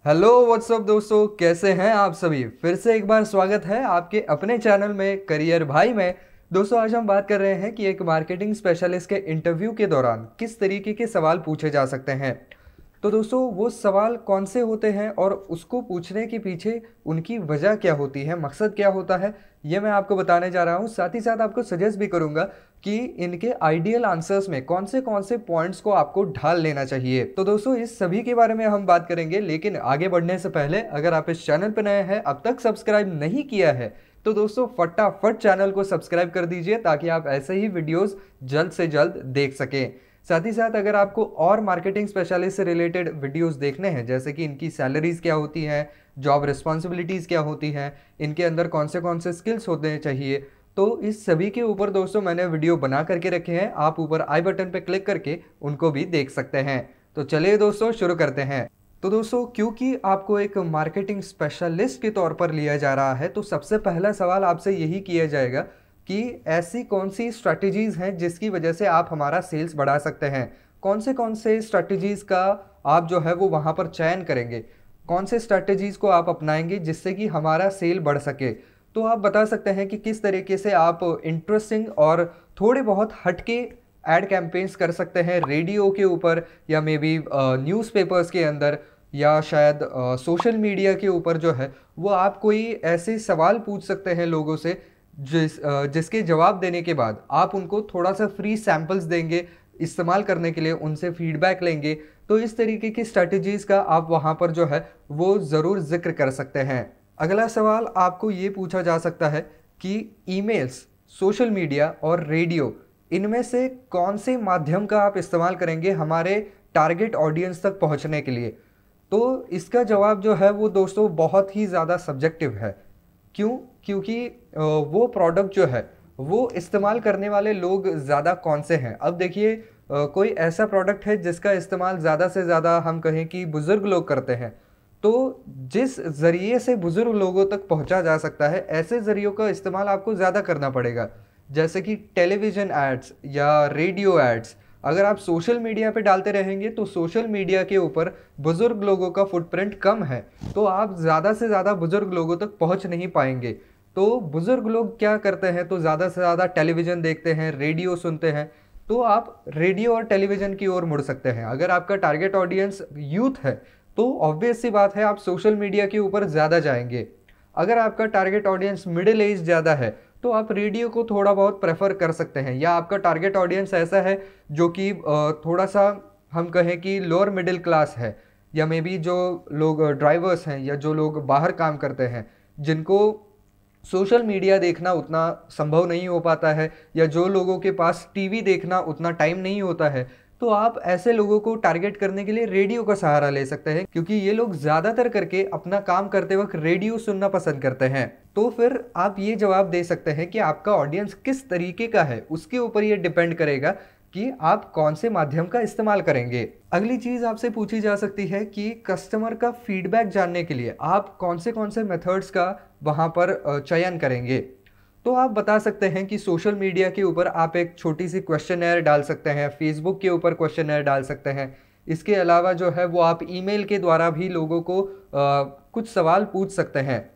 Hello what's up दोस्तों, कैसे हैं आप सभी। फिर से एक बार स्वागत है आपके अपने चैनल में करियर भाई में। दोस्तों, आज हम बात कर रहे हैं कि एक मार्केटिंग स्पेशलिस्ट के इंटरव्यू के दौरान किस तरीके के सवाल पूछे जा सकते हैं। तो दोस्तों, वो सवाल कौन से होते हैं और उसको पूछने के पीछे उनकी वजह क्या होती है, मकसद क्या होता है, ये मैं आपको बताने जा रहा हूँ। साथ ही साथ आपको सजेस्ट भी करूंगा कि इनके आइडियल आंसर्स में कौन से पॉइंट्स को आपको ढाल लेना चाहिए। तो दोस्तों, इस सभी के बारे में हम बात करेंगे, लेकिन आगे बढ़ने से पहले अगर आप इस चैनल पर नए हैं, अब तक सब्सक्राइब नहीं किया है, तो दोस्तों फटाफट चैनल को सब्सक्राइब कर दीजिए ताकि आप ऐसे ही वीडियोस जल्द से जल्द देख सकें। साथ ही साथ अगर आपको और मार्केटिंग स्पेशलिस्ट से रिलेटेड वीडियोस देखने हैं, जैसे कि इनकी सैलरीज क्या होती हैं, जॉब रिस्पॉन्सिबिलिटीज़ क्या होती हैं, इनके अंदर कौन से स्किल्स होते चाहिए, तो इस सभी के ऊपर दोस्तों मैंने वीडियो बना करके रखे हैं। आप ऊपर आई बटन पे क्लिक करके उनको भी देख सकते हैं। तो चलिए दोस्तों, शुरू करते हैं। तो दोस्तों, क्योंकि आपको एक मार्केटिंग स्पेशलिस्ट के तौर पर लिया जा रहा है, तो सबसे पहला सवाल आपसे यही किया जाएगा कि ऐसी कौन सी स्ट्रैटेजीज हैं जिसकी वजह से आप हमारा सेल्स बढ़ा सकते हैं। कौन से स्ट्रैटेजीज का आप जो है वो वहाँ पर चयन करेंगे, कौन से स्ट्रैटेजीज को आप अपनाएंगे जिससे कि हमारा सेल बढ़ सके। तो आप बता सकते हैं कि किस तरीके से आप इंटरेस्टिंग और थोड़े बहुत हटके एड कैंपेन्स कर सकते हैं रेडियो के ऊपर, या मे बी न्यूज़पेपर्स के अंदर, या शायद सोशल मीडिया के ऊपर जो है वो आप कोई ऐसे सवाल पूछ सकते हैं लोगों से जिसके जवाब देने के बाद आप उनको थोड़ा सा फ्री सैंपल्स देंगे इस्तेमाल करने के लिए, उनसे फीडबैक लेंगे। तो इस तरीके की स्ट्रैटेजीज का आप वहाँ पर जो है वो ज़रूर जिक्र कर सकते हैं। अगला सवाल आपको ये पूछा जा सकता है कि ईमेल्स, सोशल मीडिया और रेडियो, इनमें से कौन से माध्यम का आप इस्तेमाल करेंगे हमारे टारगेट ऑडियंस तक पहुंचने के लिए। तो इसका जवाब जो है वो दोस्तों बहुत ही ज़्यादा सब्जेक्टिव है। क्यों? क्योंकि वो प्रोडक्ट जो है वो इस्तेमाल करने वाले लोग ज़्यादा कौन से हैं। अब देखिए, कोई ऐसा प्रोडक्ट है जिसका इस्तेमाल ज़्यादा से ज़्यादा हम कहें कि बुज़ुर्ग लोग करते हैं, तो जिस ज़रिए से बुज़ुर्ग लोगों तक पहुंचा जा सकता है, ऐसे ज़रियों का इस्तेमाल आपको ज़्यादा करना पड़ेगा, जैसे कि टेलीविज़न एड्स या रेडियो एड्स। अगर आप सोशल मीडिया पे डालते रहेंगे तो सोशल मीडिया के ऊपर बुज़ुर्ग लोगों का फुटप्रिंट कम है, तो आप ज़्यादा से ज़्यादा बुज़ुर्ग लोगों तक पहुंच नहीं पाएंगे। तो बुज़ुर्ग लोग क्या करते हैं, तो ज़्यादा से ज़्यादा टेलीविज़न देखते हैं, रेडियो सुनते हैं, तो आप रेडियो और टेलीविज़न की ओर मुड़ सकते हैं। अगर आपका टारगेट ऑडियंस यूथ है तो ऑब्वियस सी बात है आप सोशल मीडिया के ऊपर ज़्यादा जाएंगे। अगर आपका टारगेट ऑडियंस मिडिल एज ज़्यादा है तो आप रेडियो को थोड़ा बहुत प्रेफर कर सकते हैं। या आपका टारगेट ऑडियंस ऐसा है जो कि थोड़ा सा हम कहें कि लोअर मिडिल क्लास है, या मे बी जो लोग ड्राइवर्स हैं या जो लोग बाहर काम करते हैं, जिनको सोशल मीडिया देखना उतना संभव नहीं हो पाता है, या जो लोगों के पास टीवी देखना उतना टाइम नहीं होता है, तो आप ऐसे लोगों को टारगेट करने के लिए रेडियो का सहारा ले सकते हैं, क्योंकि ये लोग ज़्यादातर करके अपना काम करते वक्त रेडियो सुनना पसंद करते हैं। तो फिर आप ये जवाब दे सकते हैं कि आपका ऑडियंस किस तरीके का है, उसके ऊपर ये डिपेंड करेगा कि आप कौन से माध्यम का इस्तेमाल करेंगे। अगली चीज़ आपसे पूछी जा सकती है कि कस्टमर का फीडबैक जानने के लिए आप कौन से मेथड्स का वहाँ पर चयन करेंगे। तो आप बता सकते हैं कि सोशल मीडिया के ऊपर आप एक छोटी सी क्वेश्चनर डाल सकते हैं, फेसबुक के ऊपर क्वेश्चनर डाल सकते हैं। इसके अलावा जो है वो आप ईमेल के द्वारा भी लोगों को कुछ सवाल पूछ सकते हैं।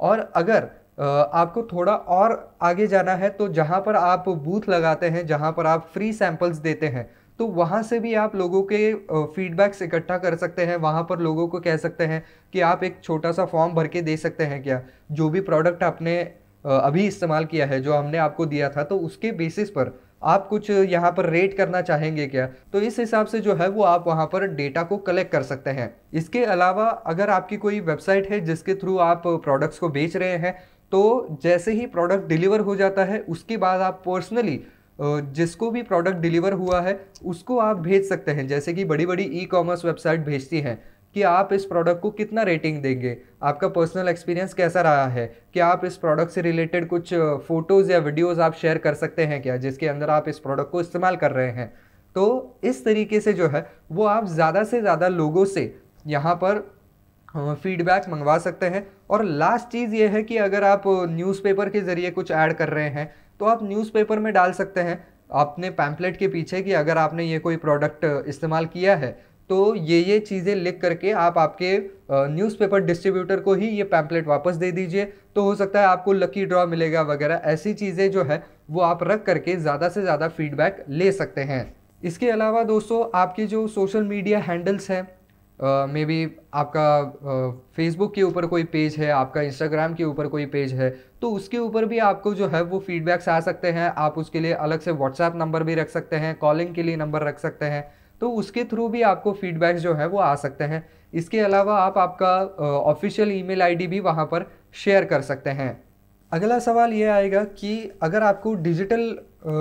और अगर आपको थोड़ा और आगे जाना है तो जहाँ पर आप बूथ लगाते हैं, जहाँ पर आप फ्री सैंपल्स देते हैं, तो वहाँ से भी आप लोगों के फीडबैक्स इकट्ठा कर सकते हैं। वहाँ पर लोगों को कह सकते हैं कि आप एक छोटा सा फॉर्म भर के दे सकते हैं क्या, जो भी प्रोडक्ट आपने अभी इस्तेमाल किया है, जो हमने आपको दिया था, तो उसके बेसिस पर आप कुछ यहाँ पर रेट करना चाहेंगे क्या। तो इस हिसाब से जो है वो आप वहाँ पर डेटा को कलेक्ट कर सकते हैं। इसके अलावा अगर आपकी कोई वेबसाइट है जिसके थ्रू आप प्रोडक्ट्स को बेच रहे हैं, तो जैसे ही प्रोडक्ट डिलीवर हो जाता है उसके बाद आप पर्सनली जिसको भी प्रोडक्ट डिलीवर हुआ है उसको आप भेज सकते हैं। जैसे कि बड़ी बड़ी ई कॉमर्स वेबसाइट भेजती हैं कि आप इस प्रोडक्ट को कितना रेटिंग देंगे, आपका पर्सनल एक्सपीरियंस कैसा रहा है, क्या आप इस प्रोडक्ट से रिलेटेड कुछ फ़ोटोज़ या वीडियोज़ आप शेयर कर सकते हैं क्या, जिसके अंदर आप इस प्रोडक्ट को इस्तेमाल कर रहे हैं। तो इस तरीके से जो है वो आप ज़्यादा से ज़्यादा लोगों से यहाँ पर फीडबैक मंगवा सकते हैं। और लास्ट चीज़ ये है कि अगर आप न्यूज़पेपर के ज़रिए कुछ ऐड कर रहे हैं तो आप न्यूज़पेपर में डाल सकते हैं अपने पैम्पलेट के पीछे कि अगर आपने ये कोई प्रोडक्ट इस्तेमाल किया है तो ये चीज़ें लिख करके आप आपके न्यूज़पेपर डिस्ट्रीब्यूटर को ही ये पैम्पलेट वापस दे दीजिए, तो हो सकता है आपको लकी ड्रॉ मिलेगा वगैरह। ऐसी चीज़ें जो है वो आप रख करके ज़्यादा से ज़्यादा फीडबैक ले सकते हैं। इसके अलावा दोस्तों आपके जो सोशल मीडिया हैंडल्स हैं, मे बी आपका फेसबुक के ऊपर कोई पेज है, आपका इंस्टाग्राम के ऊपर कोई पेज है, तो उसके ऊपर भी आपको जो है वो फीडबैक्स आ सकते हैं। आप उसके लिए अलग से व्हाट्सएप नंबर भी रख सकते हैं, कॉलिंग के लिए नंबर रख सकते हैं, तो उसके थ्रू भी आपको फीडबैक्स जो है वो आ सकते हैं। इसके अलावा आप आपका ऑफिशियल ईमेल आईडी भी वहाँ पर शेयर कर सकते हैं। अगला सवाल ये आएगा कि अगर आपको डिजिटल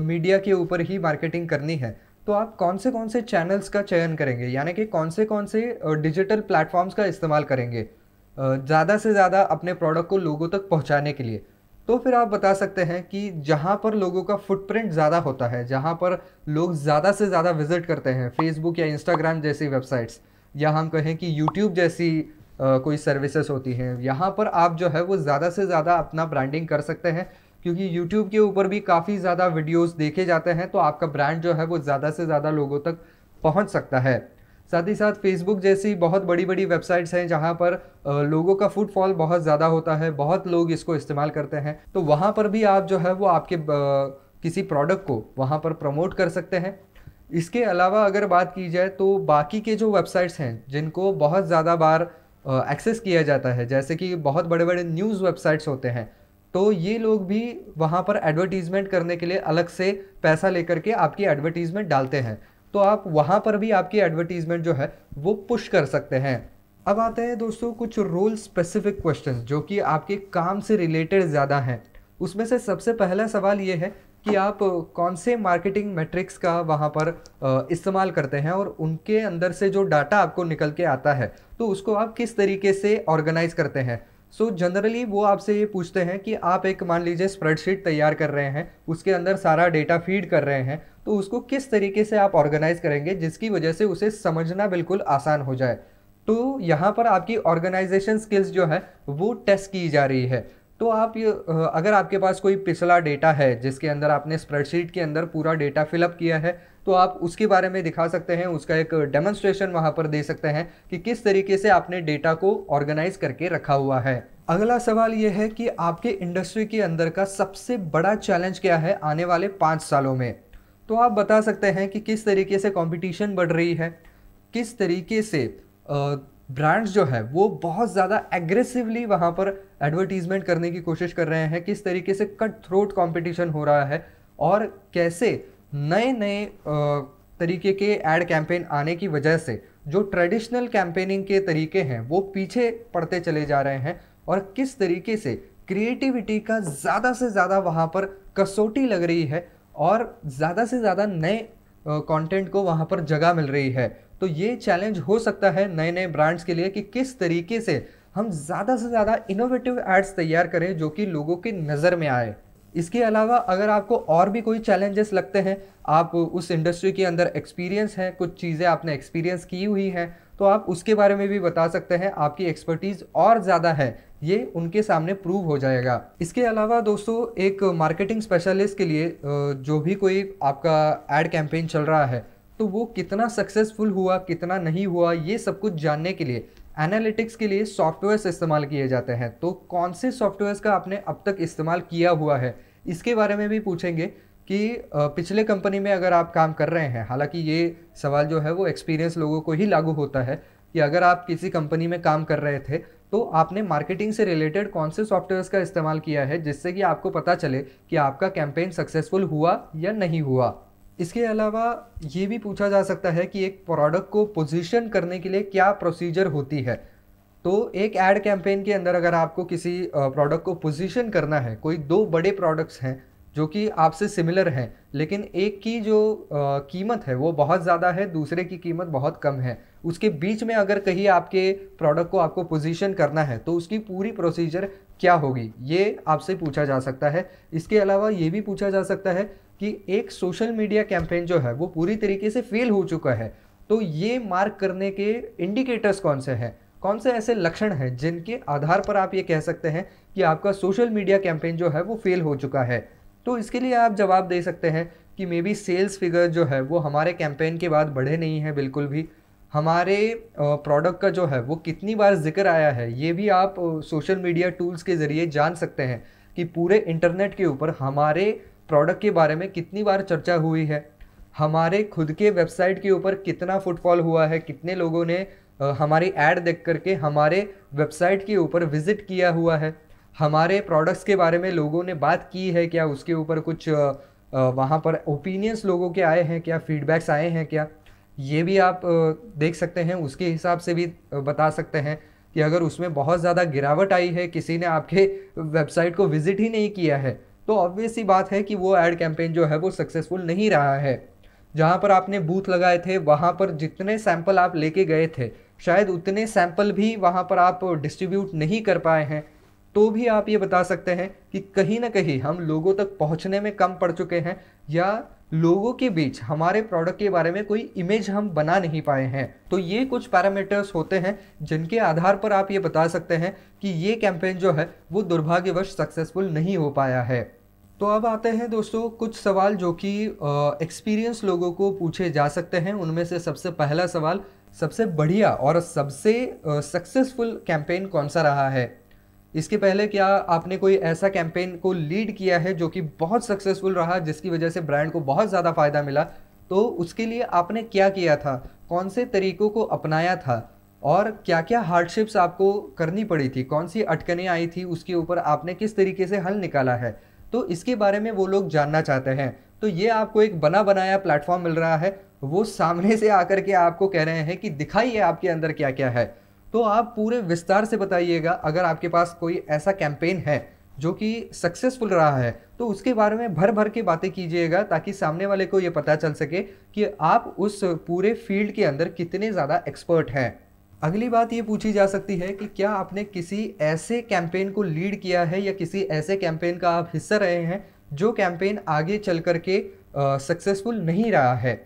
मीडिया के ऊपर ही मार्केटिंग करनी है, तो आप कौन से चैनल्स का चयन करेंगे, यानी कि कौन से डिजिटल प्लेटफॉर्म्स का इस्तेमाल करेंगे ज़्यादा से ज़्यादा अपने प्रोडक्ट को लोगों तक पहुंचाने के लिए। तो फिर आप बता सकते हैं कि जहां पर लोगों का फुटप्रिंट ज़्यादा होता है, जहां पर लोग ज़्यादा से ज़्यादा विजिट करते हैं, फेसबुक या इंस्टाग्राम जैसी वेबसाइट्स, या हम कहें कि यूट्यूब जैसी कोई सर्विसेज होती हैं, यहाँ पर आप जो है वो ज़्यादा से ज़्यादा अपना ब्रांडिंग कर सकते हैं, क्योंकि यूट्यूब के ऊपर भी काफ़ी ज़्यादा वीडियोस देखे जाते हैं, तो आपका ब्रांड जो है वो ज़्यादा से ज़्यादा लोगों तक पहुंच सकता है। साथ ही साथ फेसबुक जैसी बहुत बड़ी बड़ी वेबसाइट्स हैं जहां पर लोगों का फुटफॉल बहुत ज़्यादा होता है, बहुत लोग इसको इस्तेमाल करते हैं, तो वहां पर भी आप जो है वो आपके किसी प्रोडक्ट को वहां पर प्रमोट कर सकते हैं। इसके अलावा अगर बात की जाए तो बाकी के जो वेबसाइट्स हैं जिनको बहुत ज़्यादा बार एक्सेस किया जाता है, जैसे कि बहुत बड़े बड़े न्यूज़ वेबसाइट्स होते हैं, तो ये लोग भी वहाँ पर एडवर्टीज़मेंट करने के लिए अलग से पैसा लेकर के आपकी एडवर्टीज़मेंट डालते हैं, तो आप वहाँ पर भी आपकी एडवर्टीज़मेंट जो है वो पुश कर सकते हैं। अब आते हैं दोस्तों कुछ रोल स्पेसिफिक क्वेश्चंस जो कि आपके काम से रिलेटेड ज़्यादा हैं। उसमें से सबसे पहला सवाल ये है कि आप कौन से मार्केटिंग मैट्रिक्स का वहाँ पर इस्तेमाल करते हैं, और उनके अंदर से जो डाटा आपको निकल के आता है तो उसको आप किस तरीके से ऑर्गेनाइज करते हैं। सो जनरली वो आपसे ये पूछते हैं कि आप एक मान लीजिए स्प्रेडशीट तैयार कर रहे हैं, उसके अंदर सारा डेटा फीड कर रहे हैं, तो उसको किस तरीके से आप ऑर्गेनाइज करेंगे जिसकी वजह से उसे समझना बिल्कुल आसान हो जाए। तो यहाँ पर आपकी ऑर्गेनाइजेशन स्किल्स जो है वो टेस्ट की जा रही है। तो आप ये अगर आपके पास कोई पिछला डेटा है जिसके अंदर आपने स्प्रेडशीट के अंदर पूरा डेटा फिलअप किया है, तो आप उसके बारे में दिखा सकते हैं, उसका एक डेमोन्स्ट्रेशन वहाँ पर दे सकते हैं कि किस तरीके से आपने डेटा को ऑर्गेनाइज करके रखा हुआ है। अगला सवाल ये है कि आपके इंडस्ट्री के अंदर का सबसे बड़ा चैलेंज क्या है आने वाले 5 सालों में। तो आप बता सकते हैं कि किस तरीके से कंपटीशन बढ़ रही है, किस तरीके से ब्रांड्स जो है वो बहुत ज़्यादा एग्रेसिवली वहाँ पर एडवर्टीजमेंट करने की कोशिश कर रहे हैं, किस तरीके से कट थ्रोट कंपटीशन हो रहा है, और कैसे नए नए तरीके के एड कैंपेन आने की वजह से जो ट्रेडिशनल कैंपेनिंग के तरीके हैं वो पीछे पड़ते चले जा रहे हैं, और किस तरीके से क्रिएटिविटी का ज़्यादा से ज़्यादा वहाँ पर कसौटी लग रही है, और ज़्यादा से ज़्यादा नए कंटेंट को वहाँ पर जगह मिल रही है। तो ये चैलेंज हो सकता है नए नए ब्रांड्स के लिए कि किस तरीके से हम ज़्यादा से ज़्यादा इनोवेटिव एड्स तैयार करें जो कि लोगों की नज़र में आए। इसके अलावा अगर आपको और भी कोई चैलेंजेस लगते हैं, आप उस इंडस्ट्री के अंदर एक्सपीरियंस है, कुछ चीज़ें आपने एक्सपीरियंस की हुई हैं, तो आप उसके बारे में भी बता सकते हैं। आपकी एक्सपर्टीज़ और ज़्यादा है, ये उनके सामने प्रूव हो जाएगा। इसके अलावा दोस्तों एक मार्केटिंग स्पेशलिस्ट के लिए जो भी कोई आपका एड कैंपेन चल रहा है तो वो कितना सक्सेसफुल हुआ कितना नहीं हुआ, ये सब कुछ जानने के लिए एनालिटिक्स के लिए सॉफ्टवेयर्स इस्तेमाल किए जाते हैं। तो कौन से सॉफ्टवेयर्स का आपने अब तक इस्तेमाल किया हुआ है, इसके बारे में भी पूछेंगे कि पिछले कंपनी में अगर आप काम कर रहे हैं, हालांकि ये सवाल जो है वो एक्सपीरियंस लोगों को ही लागू होता है कि अगर आप किसी कंपनी में काम कर रहे थे तो आपने मार्केटिंग से रिलेटेड कौन से सॉफ्टवेयर्स का इस्तेमाल किया है जिससे कि आपको पता चले कि आपका कैंपेन सक्सेसफुल हुआ या नहीं हुआ। इसके अलावा ये भी पूछा जा सकता है कि एक प्रोडक्ट को पोजीशन करने के लिए क्या प्रोसीजर होती है। तो एक एड कैंपेन के अंदर अगर आपको किसी प्रोडक्ट को पोजीशन करना है, कोई 2 बड़े प्रोडक्ट्स हैं जो कि आपसे सिमिलर हैं, लेकिन एक की जो कीमत है वो बहुत ज़्यादा है, दूसरे की कीमत बहुत कम है, उसके बीच में अगर कहीं आपके प्रोडक्ट को आपको पोजीशन करना है तो उसकी पूरी प्रोसीजर क्या होगी, ये आपसे पूछा जा सकता है। इसके अलावा ये भी पूछा जा सकता है कि एक सोशल मीडिया कैंपेन जो है वो पूरी तरीके से फेल हो चुका है, तो ये मार्क करने के इंडिकेटर्स कौन से हैं, कौन से ऐसे लक्षण हैं जिनके आधार पर आप ये कह सकते हैं कि आपका सोशल मीडिया कैंपेन जो है वो फेल हो चुका है। तो इसके लिए आप जवाब दे सकते हैं कि मे बी सेल्स फिगर जो है वो हमारे कैंपेन के बाद बढ़े नहीं हैं बिल्कुल भी, हमारे प्रोडक्ट का जो है वो कितनी बार जिक्र आया है, ये भी आप सोशल मीडिया टूल्स के ज़रिए जान सकते हैं कि पूरे इंटरनेट के ऊपर हमारे प्रोडक्ट के बारे में कितनी बार चर्चा हुई है, हमारे खुद के वेबसाइट के ऊपर कितना फुटफॉल हुआ है, कितने लोगों ने हमारी ऐड देख करके हमारे वेबसाइट के ऊपर विज़िट किया हुआ है, हमारे प्रोडक्ट्स के बारे में लोगों ने बात की है क्या, उसके ऊपर कुछ वहाँ पर ओपिनियंस लोगों के आए हैं क्या, फीडबैक्स आए हैं क्या, ये भी आप देख सकते हैं। उसके हिसाब से भी बता सकते हैं कि अगर उसमें बहुत ज़्यादा गिरावट आई है, किसी ने आपके वेबसाइट को विज़िट ही नहीं किया है, तो ऑब्वियस सी बात है कि वो ऐड कैंपेन जो है वो सक्सेसफुल नहीं रहा है। जहाँ पर आपने बूथ लगाए थे वहाँ पर जितने सैंपल आप लेके गए थे, शायद उतने सैंपल भी वहाँ पर आप डिस्ट्रीब्यूट नहीं कर पाए हैं, तो भी आप ये बता सकते हैं कि कहीं ना कहीं हम लोगों तक पहुँचने में कम पड़ चुके हैं, या लोगों के बीच हमारे प्रोडक्ट के बारे में कोई इमेज हम बना नहीं पाए हैं। तो ये कुछ पैरामीटर्स होते हैं जिनके आधार पर आप ये बता सकते हैं कि ये कैंपेन जो है वो दुर्भाग्यवश सक्सेसफुल नहीं हो पाया है। तो अब आते हैं दोस्तों कुछ सवाल जो कि एक्सपीरियंस लोगों को पूछे जा सकते हैं। उनमें से सबसे पहला सवाल, सबसे बढ़िया और सबसे सक्सेसफुल कैंपेन कौन सा रहा है? इसके पहले क्या आपने कोई ऐसा कैंपेन को लीड किया है जो कि बहुत सक्सेसफुल रहा, जिसकी वजह से ब्रांड को बहुत ज़्यादा फ़ायदा मिला? तो उसके लिए आपने क्या किया था, कौन से तरीक़ों को अपनाया था, और क्या क्या हार्डशिप्स आपको करनी पड़ी थी, कौन सी अटकनें आई थी, उसके ऊपर आपने किस तरीके से हल निकाला है? तो इसके बारे में वो लोग जानना चाहते हैं। तो ये आपको एक बना बनाया प्लेटफॉर्म मिल रहा है, वो सामने से आकर के आपको कह रहे हैं कि दिखाइए आपके अंदर क्या क्या है। तो आप पूरे विस्तार से बताइएगा। अगर आपके पास कोई ऐसा कैंपेन है जो कि सक्सेसफुल रहा है तो उसके बारे में भर भर के बातें कीजिएगा, ताकि सामने वाले को ये पता चल सके कि आप उस पूरे फील्ड के अंदर कितने ज़्यादा एक्सपर्ट हैं। अगली बात ये पूछी जा सकती है कि क्या आपने किसी ऐसे कैंपेन को लीड किया है या किसी ऐसे कैंपेन का आप हिस्सा रहे हैं जो कैंपेन आगे चल कर के सक्सेसफुल नहीं रहा है,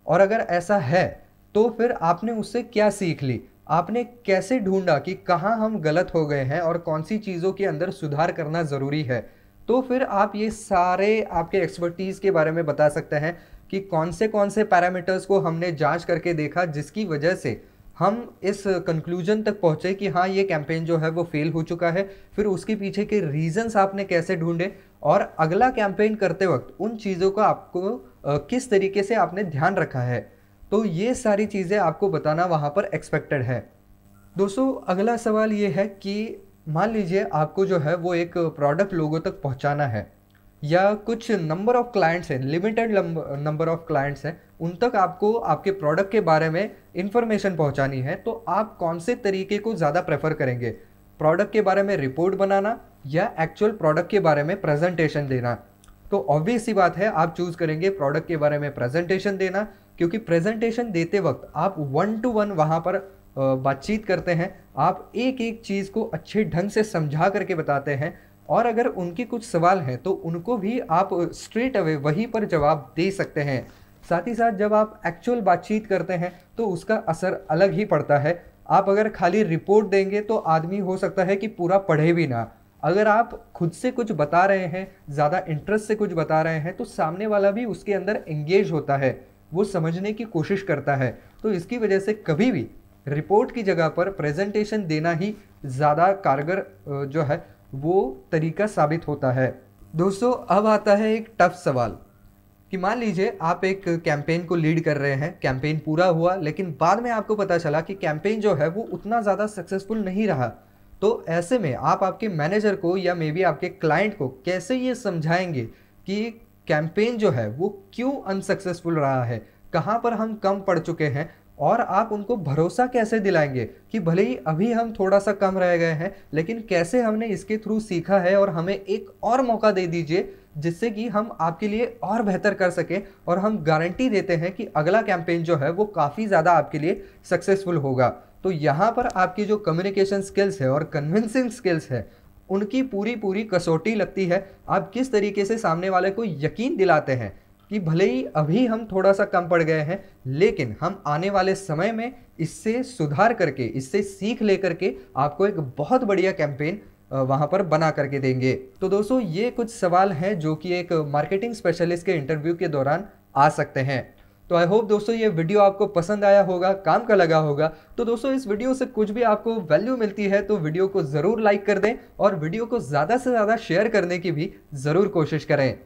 और अगर ऐसा है तो फिर आपने उससे क्या सीख ली, आपने कैसे ढूंढा कि कहाँ हम गलत हो गए हैं और कौन सी चीज़ों के अंदर सुधार करना ज़रूरी है। तो फिर आप ये सारे आपके एक्सपर्टीज़ के बारे में बता सकते हैं कि कौन से पैरामीटर्स को हमने जांच करके देखा जिसकी वजह से हम इस कंक्लूजन तक पहुँचे कि हाँ ये कैंपेन जो है वो फेल हो चुका है। फिर उसके पीछे के रीजंस आपने कैसे ढूंढे, और अगला कैंपेन करते वक्त उन चीज़ों का आपको किस तरीके से आपने ध्यान रखा है। तो ये सारी चीज़ें आपको बताना वहाँ पर एक्सपेक्टेड है। दोस्तों अगला सवाल ये है कि मान लीजिए आपको जो है वो एक प्रोडक्ट लोगों तक पहुँचाना है, या कुछ नंबर ऑफ क्लाइंट्स हैं, लिमिटेड नंबर ऑफ क्लाइंट्स हैं, उन तक आपको आपके प्रोडक्ट के बारे में इंफॉर्मेशन पहुंचानी है, तो आप कौन से तरीके को ज़्यादा प्रेफर करेंगे? प्रोडक्ट के बारे में रिपोर्ट बनाना या एक्चुअल प्रोडक्ट के बारे में प्रेजेंटेशन देना? तो ऑब्वियस सी बात है आप चूज़ करेंगे प्रोडक्ट के बारे में प्रेजेंटेशन देना, क्योंकि प्रेजेंटेशन देते वक्त आप 1 to 1 वहाँ पर बातचीत करते हैं, आप एक एक चीज़ को अच्छे ढंग से समझा करके बताते हैं, और अगर उनके कुछ सवाल हैं तो उनको भी आप स्ट्रेट अवे वहीं पर जवाब दे सकते हैं। साथ ही साथ जब आप एक्चुअल बातचीत करते हैं तो उसका असर अलग ही पड़ता है। आप अगर खाली रिपोर्ट देंगे तो आदमी हो सकता है कि पूरा पढ़े भी ना। अगर आप खुद से कुछ बता रहे हैं, ज़्यादा इंटरेस्ट से कुछ बता रहे हैं, तो सामने वाला भी उसके अंदर एंगेज होता है, वो समझने की कोशिश करता है। तो इसकी वजह से कभी भी रिपोर्ट की जगह पर प्रेजेंटेशन देना ही ज़्यादा कारगर जो है वो तरीका साबित होता है। दोस्तों अब आता है एक टफ सवाल कि मान लीजिए आप एक कैंपेन को लीड कर रहे हैं, कैंपेन पूरा हुआ, लेकिन बाद में आपको पता चला कि कैंपेन जो है वो उतना ज़्यादा सक्सेसफुल नहीं रहा। तो ऐसे में आप आपके मैनेजर को या मे बी आपके क्लाइंट को कैसे ये समझाएंगे कि कैंपेन जो है वो क्यों अनसक्सेसफुल रहा है, कहाँ पर हम कम पड़ चुके हैं, और आप उनको भरोसा कैसे दिलाएंगे कि भले ही अभी हम थोड़ा सा कम रह गए हैं, लेकिन कैसे हमने इसके थ्रू सीखा है, और हमें एक और मौका दे दीजिए जिससे कि हम आपके लिए और बेहतर कर सकें, और हम गारंटी देते हैं कि अगला कैंपेन जो है वो काफ़ी ज़्यादा आपके लिए सक्सेसफुल होगा। तो यहाँ पर आपकी जो कम्युनिकेशन स्किल्स है और कन्विंसिंग स्किल्स है, उनकी पूरी कसौटी लगती है। आप किस तरीके से सामने वाले को यकीन दिलाते हैं कि भले ही अभी हम थोड़ा सा कम पड़ गए हैं, लेकिन हम आने वाले समय में इससे सुधार करके, इससे सीख लेकर के आपको एक बहुत बढ़िया कैंपेन वहाँ पर बना करके देंगे। तो दोस्तों ये कुछ सवाल हैं जो कि एक मार्केटिंग स्पेशलिस्ट के इंटरव्यू के दौरान आ सकते हैं। तो आई होप दोस्तों ये वीडियो आपको पसंद आया होगा, काम का लगा होगा। तो दोस्तों इस वीडियो से कुछ भी आपको वैल्यू मिलती है तो वीडियो को ज़रूर लाइक कर दें और वीडियो को ज़्यादा से ज़्यादा शेयर करने की भी ज़रूर कोशिश करें।